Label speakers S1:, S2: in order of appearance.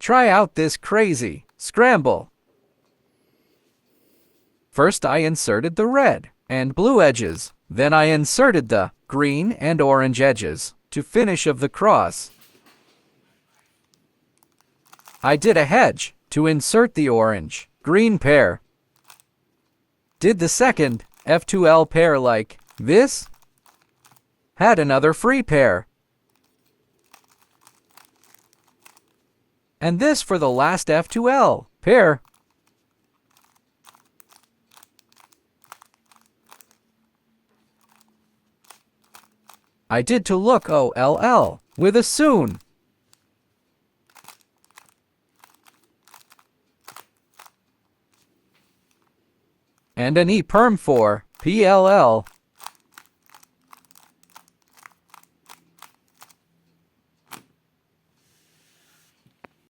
S1: Try out this crazy scramble. First I inserted the red and blue edges, then I inserted the green and orange edges to finish of the cross. I did a hedge to insert the orange-green pair. Did the second F2L pair like this. Had another free pair. And this for the last F2L pair. I did to look OLL with a soon. And an E perm for PLL.